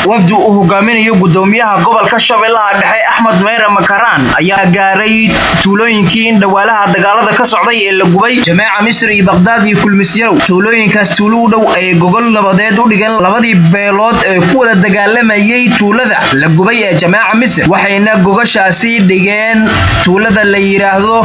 wafdi uu hogaaminayo gudoomiyaha gobolka Shabeellaha Dhexe Axmed Meere Makaraan ayaa gaaray tuulooyinkii dhawaalaha dagaalada ka socday ee la gubay Jameeca Misri iyo Baghdad iyo Kulmisyarow tuulooyinkaas tuulo u dhow ay gogol nabadeed u dhigeen labadii beelood ee ku wada dagaalamayay tuulada la gubay ee Jameeca Misri waxayna gogashaasi dhigeen tuulada la yiraahdo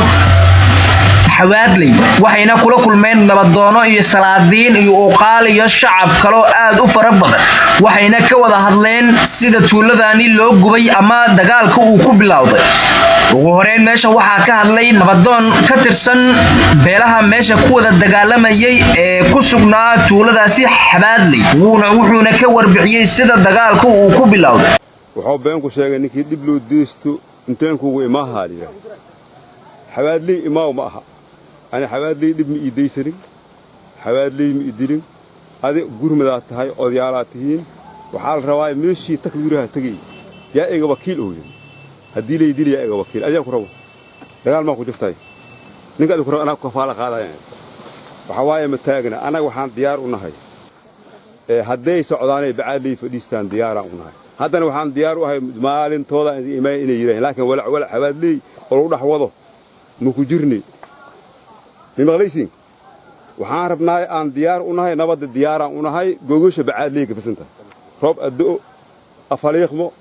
حوادلي waxayna kula kulmeen nabadoono iyo salaadiin iyo uqaal iyo shacab kale aad u farabadan waxayna ka wada hadleen sida tuuladani loo gubay ama dagaalka uu ku bilowday ugu horeen meesha waxa ka hadlay nabadoon ka tirsan beelaha meesha ku wada dagaalamayay ee ku sugnaa tuuladaasi Xabaadley wuxuuna ka warbixiyay sida dagaalka uu ku bilowday wuxuu been ku sheegay ninkii dib loo deesto intaan kugu imaahaliya Xabaadley imaaw ma aha أنا حوادلي دب ميدي سري حوادلي ميدين هذا جرمات هاي أضيالاتهين وحال رواي مشي تكبيرها تجي يا إيجا وكيل هو هديلي يديلي يا إيجا وكيل أجا كرو رجال ما كنت فتاي نقدر كرو أنا كفالة قاعدة يعني وحواي متاجنا أنا وحان ديار ونهاي هدي سعوداني بعدي فلسطين ديار ونهاي هذا أنا وحان ديار وهاي مالين طولا ما إني يرين لكن ولا حوادلي وروح حوضه مكجرني مغليسين وحاربنا عن ديار ونهاي نبض الديار ونهاي جوجوش بعد ليك بس أنت رب الدو أفليق مو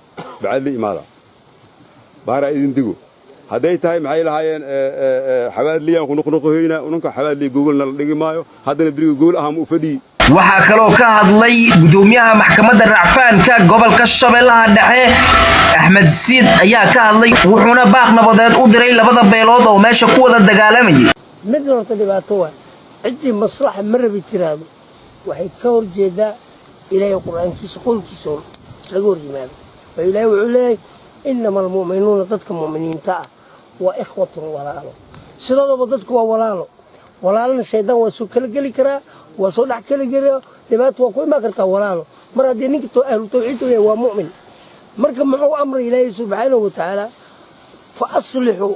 بعد لي ماذا بارا إذن دقو هديت هاي معي لهاي حوالي لي ونخنق هنا ونك حوالي لي جوجل نلقي مايو هذا نبري جوجل أهم وفدي waxaa kaloo ka hadlay gudoomiyaha maxkamadda racfaanka gobolka Shabeellaha Dhexe Axmed Siid ayaa ka hadlay wuxuuna baaq nabadeed u diray labada beelood oo meesha ku wada dagaalamayay mid horta dhibaato waa cidii maslaxa marabi tiraado waxay ka horjeedaa ilaahay quraankiisa qolkiisa laga horyimaado waa ilaahay wuxuu leeyahay innamal mu'minuuna dadka mu'miniinta ah waa ikhwatun walaalo sidoo dadku waa walaalna shaydaan waa soo kala gali karaa waa soo dhax kala gali dhibaato waa ku iman kartaa walaalo mar haddii ninka ahlu tawxiid waa mu'min marka muxuu amray ilaahay subhanahu wa ta'ala fa aslihu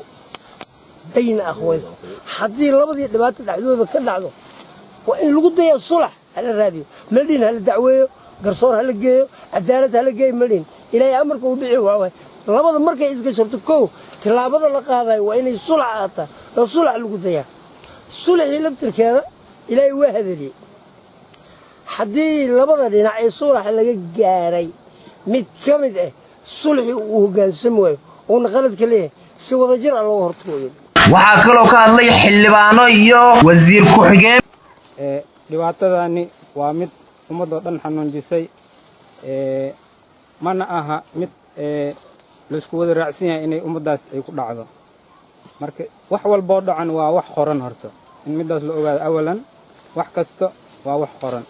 بين أخويكم حدي لبضي دبات العدوى بكل وإن لقضي الصلح على الراديو ملين هالدعوة قرصور هالجي عدالة هالجي ملين إلى أمرك وبيعوا لبض المركز إذا شرتكوا تلابض اللقاء وإن الصلح عطا الصلح لقضي الصلح يلبت الكذا إلى واحد لي حدي لبض لنا الصلح اللي جاري متكمل الصلح وقال سموه ونقلت كليه سوى ضجر على ورطوي waxaa kaloo ka hadlay xildhibaano iyo wasiir ku xigeen dhibaatadani waa mid ummadda dhan xanuunjisay mana aha mid la isku wada raacsan yahay inay ummadaas ay ku dhacdo marka wax walba dhacan waa wax qoran horta in midaas la ogaado awalan wax kasta waa wax qoran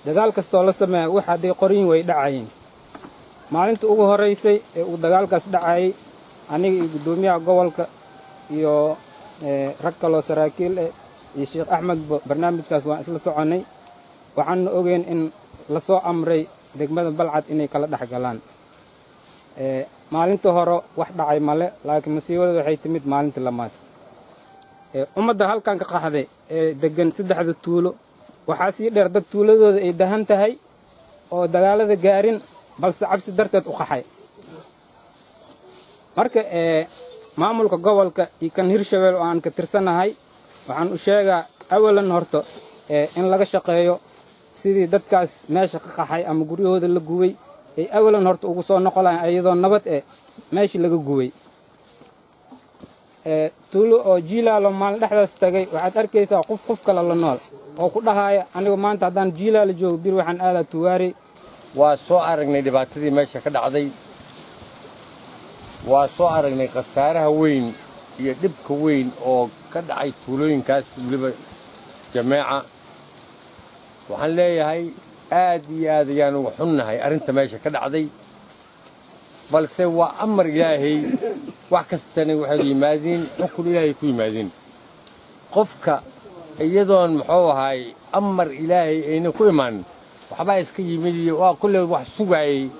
dagaal kasta oo la sameeyo waxa ay qorin way dhacayeen maalinta ugu horeysay ee uu dagaalkaas dhacay aniga gudoomiyaha gobolka iyo rag kale oo saraakiil iyo Sheekh Axmed barnaamijkaas waan isla soconay waxaan ogeyn in la soo amray degmada Balcad inay kala dhaxgalaan maalinta hore wax dhacay male laakiin musiibada waxay timid maalinta lamaad ummadda halkan ka qaxday ee degan saddexda tuulo waxa si dheer dad tuuladooda ay dahan tahay oo dagaalada gaarin balse cabsi darteed u qaxay marka maamulka gobolka iyo kan Hirshabelle oo aan ka tirsanahay waxaan u sheegaa awalan horto in laga shaqeeyo sidii dadkaas meesha ka qaxay ama guriyahooda la gubay ay awalan horto ugu soo noqolaan ayadoo nabad meeshii laga gubay tuulo oo jiilaalo maalin dhexdaas tagay waxaad arkaysaa qof kale la nool oo ku dhahaaya anigu maanta haddaan jiilaalo joogo bir waxaan aadaa tuwaari waa soo aragnay dhibaatadii meesha ka dhacday waa soo aragnay khasaaraha weyn iyo dhibka weyn oo ka dhacay tuulooyinkaas waliba Jameeca waxaan leeyahay aad iyo aad ayaan ugu xunnahay arrinta meesha ka dhacday balse waa amar ilaahay wax kastana waxay yimaadeen xukun ilaahay ku yimaadeen qofka iyadoon muxuu ahay amar ilaahay ayna ku imaan waxba iska yimid waa kulli wax sugayay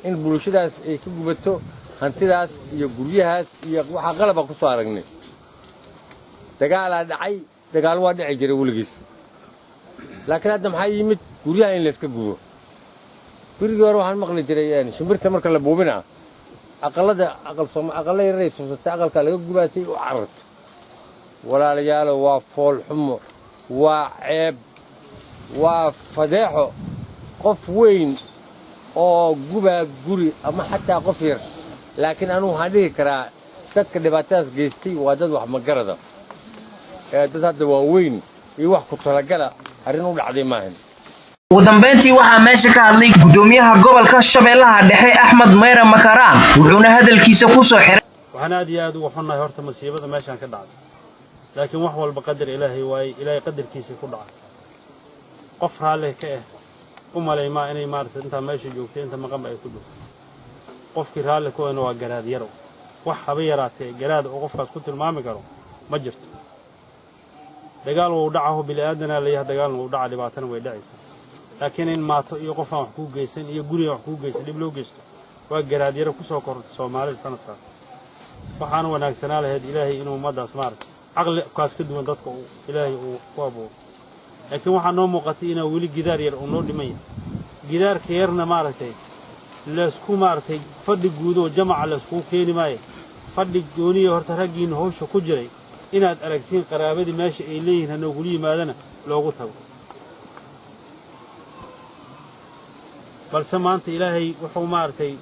in bulshadaas ay ka gubato hantidaas iyo guryahaas iyo waxa qalab ku soo aragnay dagaal dhacay dagaal waa dhici jiray waligiis laakiin hadda maxay yimid guryaha in la iska gubo بريجي أروح عن مقلي جري يعني شمرت مركل لبوبنا أقل يريس وستة أقل كله جباتي وعرض ولا رجال وفول حمر وعيب وفداحه قف وين أو جبا جوري أما حتى قفير لكن أنا هذه كرا تذكر دباتاس جيستي وادد وحمد جرده هذا وين يوحكوا ترجلا هرنوا العظيم ماهن ugu dambeyntii waxaa meesha ka hadlay gudoomiyaha gobolka Shabeellaha Dhexe Axmed Meera Makaraan wuxuuna hadalkiisa ku soo xiray waxaan aad iyo aad ugu xunnahay horta masiibada meeshan ka dhacday laakiin wax walba qadar Ilaahay waay Ilaahay qadarkiisa ku dhacay qof raale ka ah umaleyma inay maartay inta meesha joogtay inta maqan ay ku dhufto qofkii raale ku ah waa garaad yaro wax haba yaraatay garaad oo qofkaas ku tilmaami karo ma jirto dagaal uu dhacaho bini'aadana leeyahay dagaal uu dhaca dhibaatana way dhacaysaa laakiin in maato iyo qof aan wax ku geysan iyo guri wax ku geysan dib loo geysto waa garaad yaro ku soo kortay Soomaalida sanadkaas waxaan wanaagsanaa lahayd Ilaahay inuu umadaas maartay aqli kaas ka duwan dadka Ilaahay uu ku abuuro laakiin waxaan noo muuqatay inuu wali gidaar yar oo noo dhimay gidaarka yarna maartay la isku maartay fadhi guud oo jamaca la isku keeni maayo fadhi gooniyo horta ragiin hawsha ku jiray inaad aragtiin qaraabadii meesha ay leeyihiin hanoo guli yimaadana loogu tago balse maanta Ilaahay wuxuu maartay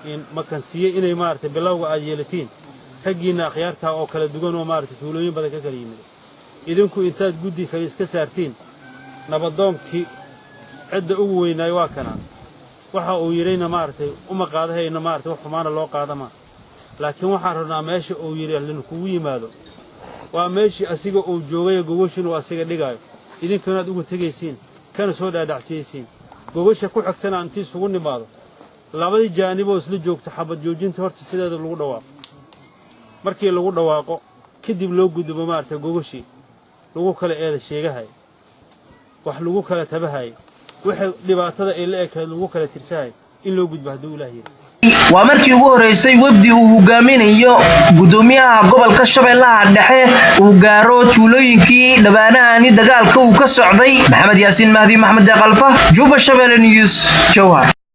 in makansiye inay maartay bilowga aad yeelatiin ragiina akhyaarta oo kala duwan oo maartay tuulooyin badan ka kala yimid idinku intaad guddi kale iska saartiin nabadoonkii cidda ugu weynay waa kana waxa uu yirayna maartay uma qaadahayna maartay wax xumaana loo qaadama laakiin waxaan rabnaa meesha uu yiri in kugu yimaado waa meeshii asiga uu joogay gogoshin oo asiga dhigayo idinkuna aad ugu tagaysiin kana soo dhaadhacsiyaysiin gogosha ku xigtana intii isugu nimaado labadii jaanibo isla joogta xabad joojinta horta sideeda lagu dhawaaqo markii lagu dhawaaqo kadib loo gudbo maartay gogoshii lagu kala eeda sheegahay wax lagu kala tabahay waxa dhibaatada ay la eekayd lagu kala tirsahay in loo gudbo haduu Ilaahay waa markii ugu horeysay wafdi uu hogaaminayo gudoomiyaha gobolka Shabeellaha Dhexe uu gaaro tuulooyinkii dhabaanaani dagaalka uu ka socday Maxamed Yaasiin Mahdi Maxamed Qalfa Juba Shabeelle News Jowhar